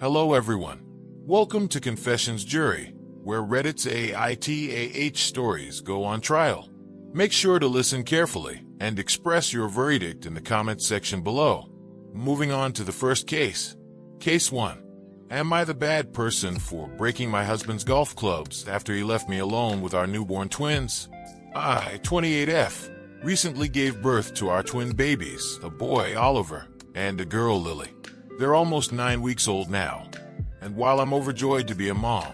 Hello everyone. Welcome to Confessions Jury, where Reddit's AITAH stories go on trial. Make sure to listen carefully and express your verdict in the comments section below. Moving on to the first case. Case 1. Am I the bad person for breaking my husband's golf clubs after he left me alone with our newborn twins? I, 28F, recently gave birth to our twin babies, a boy, Oliver, and a girl, Lily. They're almost 9 weeks old now, and while I'm overjoyed to be a mom,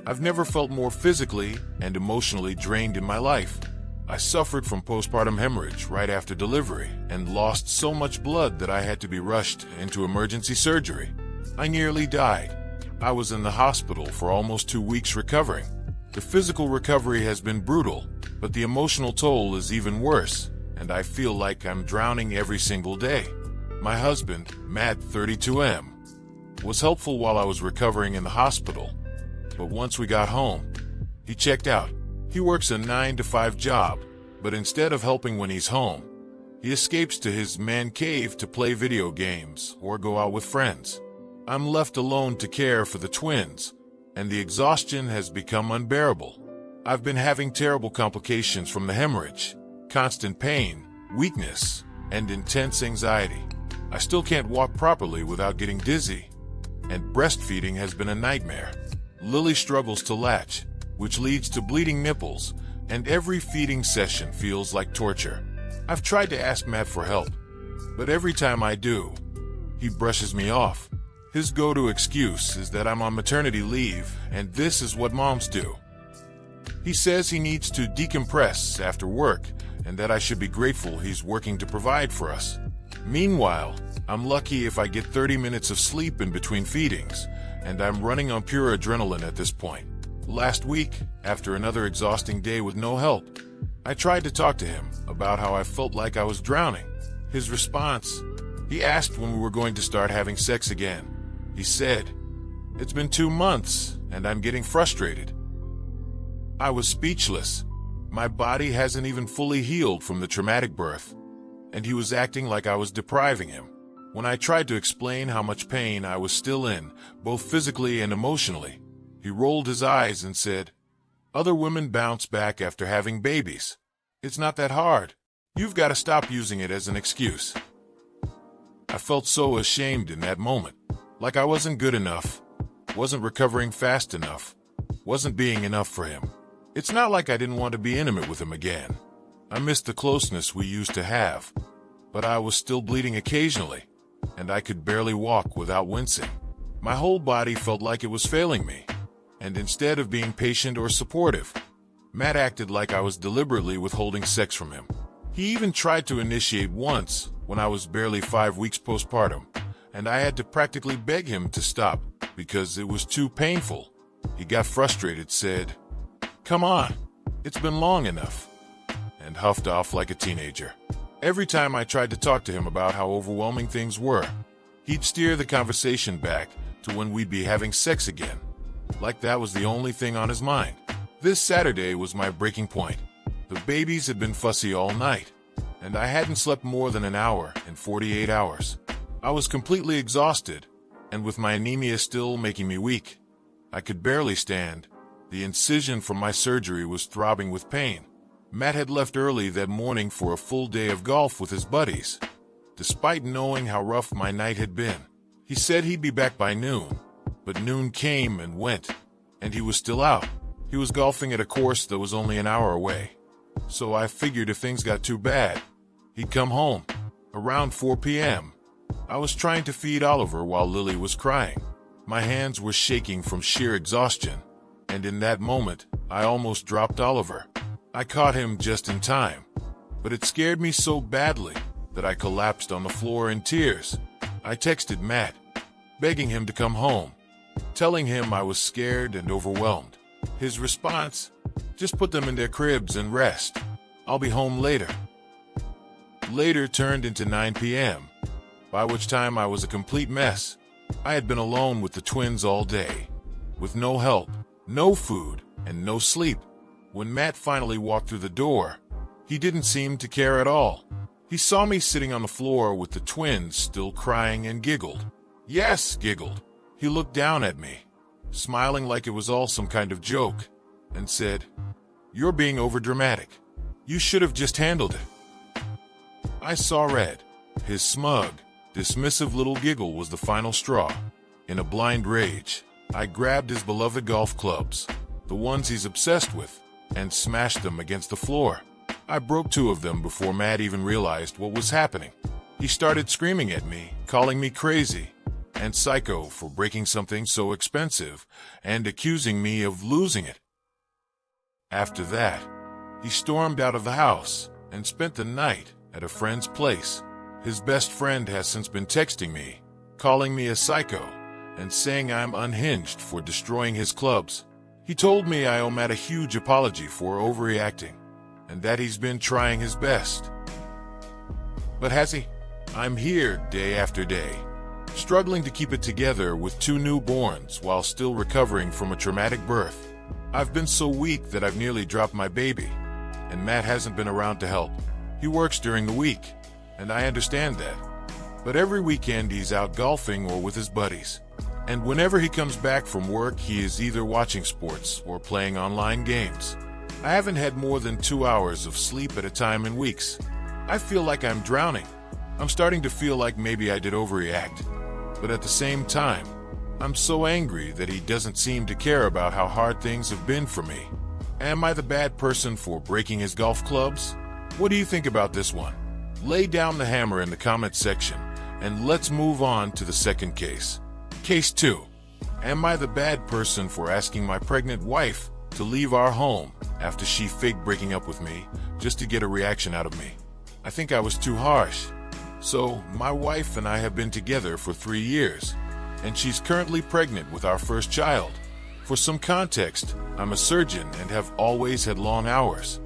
I've never felt more physically and emotionally drained in my life. I suffered from postpartum hemorrhage right after delivery and lost so much blood that I had to be rushed into emergency surgery. I nearly died. I was in the hospital for almost 2 weeks recovering. The physical recovery has been brutal, but the emotional toll is even worse, and I feel like I'm drowning every single day. My husband, Matt, 32M, was helpful while I was recovering in the hospital, but once we got home, he checked out. He works a 9-to-5 job, but instead of helping when he's home, he escapes to his man cave to play video games or go out with friends. I'm left alone to care for the twins, and the exhaustion has become unbearable. I've been having terrible complications from the hemorrhage, constant pain, weakness, and intense anxiety. I still can't walk properly without getting dizzy, and breastfeeding has been a nightmare. Lily struggles to latch, which leads to bleeding nipples, and every feeding session feels like torture. I've tried to ask Matt for help, but every time I do, he brushes me off. His go-to excuse is that I'm on maternity leave, and this is what moms do. He says he needs to decompress after work, and that I should be grateful he's working to provide for us. Meanwhile, I'm lucky if I get 30 minutes of sleep in between feedings, and I'm running on pure adrenaline at this point. Last week, after another exhausting day with no help, I tried to talk to him about how I felt like I was drowning. His response, he asked when we were going to start having sex again. He said, "It's been 2 months, and I'm getting frustrated." I was speechless. My body hasn't even fully healed from the traumatic birth, and he was acting like I was depriving him. When I tried to explain how much pain I was still in, both physically and emotionally, he rolled his eyes and said, "Other women bounce back after having babies. It's not that hard. You've got to stop using it as an excuse." I felt so ashamed in that moment, like I wasn't good enough, wasn't recovering fast enough, wasn't being enough for him. It's not like I didn't want to be intimate with him again. I missed the closeness we used to have, but I was still bleeding occasionally, and I could barely walk without wincing. My whole body felt like it was failing me, and instead of being patient or supportive, Matt acted like I was deliberately withholding sex from him. He even tried to initiate once when I was barely 5 weeks postpartum, and I had to practically beg him to stop because it was too painful. He got frustrated, said, "Come on, it's been long enough," and huffed off like a teenager. Every time I tried to talk to him about how overwhelming things were, he'd steer the conversation back to when we'd be having sex again, like that was the only thing on his mind. This Saturday was my breaking point. The babies had been fussy all night, and I hadn't slept more than an hour in 48 hours. I was completely exhausted, and with my anemia still making me weak, I could barely stand. The incision from my surgery was throbbing with pain. Matt had left early that morning for a full day of golf with his buddies. Despite knowing how rough my night had been, he said he'd be back by noon, but noon came and went, and he was still out. He was golfing at a course that was only an hour away, so I figured if things got too bad, he'd come home. Around 4 p.m., I was trying to feed Oliver while Lily was crying. My hands were shaking from sheer exhaustion, and in that moment, I almost dropped Oliver. I caught him just in time, but it scared me so badly that I collapsed on the floor in tears. I texted Matt, begging him to come home, telling him I was scared and overwhelmed. His response, "Just put them in their cribs and rest. I'll be home later." Later turned into 9 p.m., by which time I was a complete mess. I had been alone with the twins all day, with no help, no food, and no sleep. When Matt finally walked through the door, he didn't seem to care at all. He saw me sitting on the floor with the twins still crying and giggled. Yes, giggled. He looked down at me, smiling like it was all some kind of joke, and said, "You're being overdramatic. You should have just handled it." I saw red. His smug, dismissive little giggle was the final straw. In a blind rage, I grabbed his beloved golf clubs, the ones he's obsessed with, and smashed them against the floor. I broke 2 of them before Matt even realized what was happening. He started screaming at me, calling me crazy and psycho for breaking something so expensive, and accusing me of losing it. After that, he stormed out of the house and spent the night at a friend's place. His best friend has since been texting me, calling me a psycho, and saying I'm unhinged for destroying his clubs. He told me I owe Matt a huge apology for overreacting, and that he's been trying his best. But has he? I'm here day after day, struggling to keep it together with 2 newborns while still recovering from a traumatic birth. I've been so weak that I've nearly dropped my baby, and Matt hasn't been around to help. He works during the week, and I understand that. But every weekend he's out golfing or with his buddies. And whenever he comes back from work, he is either watching sports or playing online games. I haven't had more than 2 hours of sleep at a time in weeks. I feel like I'm drowning. I'm starting to feel like maybe I did overreact. But at the same time, I'm so angry that he doesn't seem to care about how hard things have been for me. Am I the bad person for breaking his golf clubs? What do you think about this one? Lay down the hammer in the comment section, and let's move on to the second case. Case 2. Am I the bad person for asking my pregnant wife to leave our home after she faked breaking up with me just to get a reaction out of me? I think I was too harsh. So, my wife and I have been together for 3 years, and she's currently pregnant with our first child. For some context, I'm a surgeon and have always had long hours.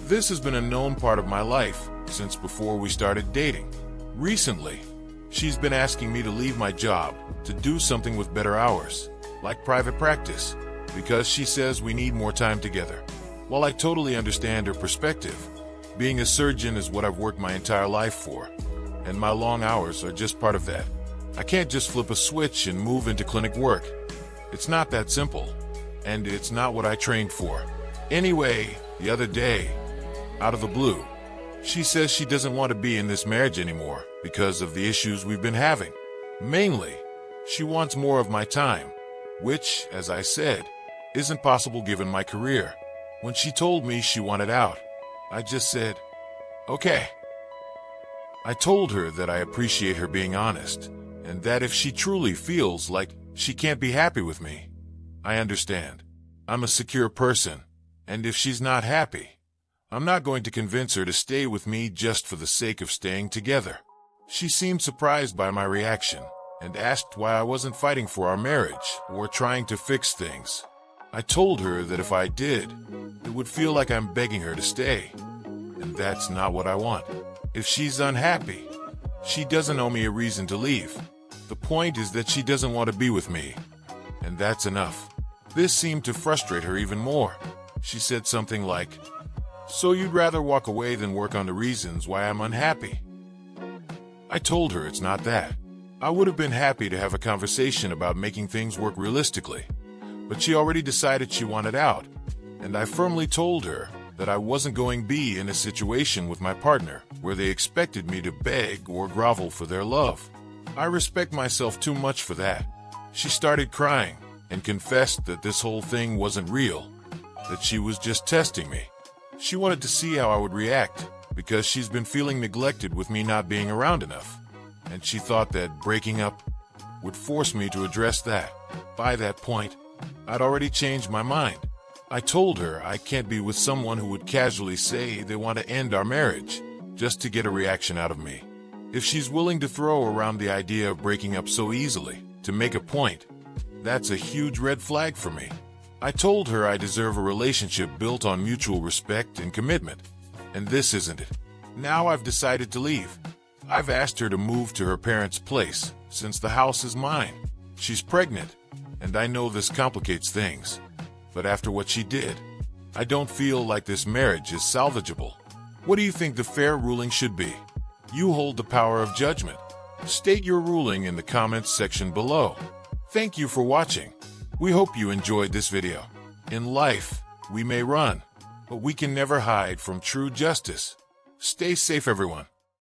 This has been a known part of my life since before we started dating. Recently, she's been asking me to leave my job to do something with better hours, like private practice, because she says we need more time together. While I totally understand her perspective, being a surgeon is what I've worked my entire life for, and my long hours are just part of that. I can't just flip a switch and move into clinic work. It's not that simple, and it's not what I trained for. Anyway, the other day, out of the blue, she says she doesn't want to be in this marriage anymore because of the issues we've been having. Mainly, she wants more of my time, which, as I said, isn't possible given my career. When she told me she wanted out, I just said, okay. I told her that I appreciate her being honest, and that if she truly feels like she can't be happy with me, I understand. I'm a secure person, and if she's not happy, I'm not going to convince her to stay with me just for the sake of staying together. She seemed surprised by my reaction and asked why I wasn't fighting for our marriage or trying to fix things. I told her that if I did, it would feel like I'm begging her to stay, and that's not what I want. If she's unhappy, she doesn't owe me a reason to leave. The point is that she doesn't want to be with me, and that's enough. This seemed to frustrate her even more. She said something like, "So you'd rather walk away than work on the reasons why I'm unhappy?" I told her it's not that. I would have been happy to have a conversation about making things work realistically, but she already decided she wanted out, and I firmly told her that I wasn't going to be in a situation with my partner where they expected me to beg or grovel for their love. I respect myself too much for that. She started crying and confessed that this whole thing wasn't real, that she was just testing me. She wanted to see how I would react because she's been feeling neglected with me not being around enough, and she thought that breaking up would force me to address that. By that point, I'd already changed my mind. I told her I can't be with someone who would casually say they want to end our marriage just to get a reaction out of me. If she's willing to throw around the idea of breaking up so easily to make a point, that's a huge red flag for me. I told her I deserve a relationship built on mutual respect and commitment, and this isn't it. Now I've decided to leave. I've asked her to move to her parents' place since the house is mine. She's pregnant, and I know this complicates things. But after what she did, I don't feel like this marriage is salvageable. What do you think the fair ruling should be? You hold the power of judgment. State your ruling in the comments section below. Thank you for watching. We hope you enjoyed this video. In life, we may run, but we can never hide from true justice. Stay safe, everyone.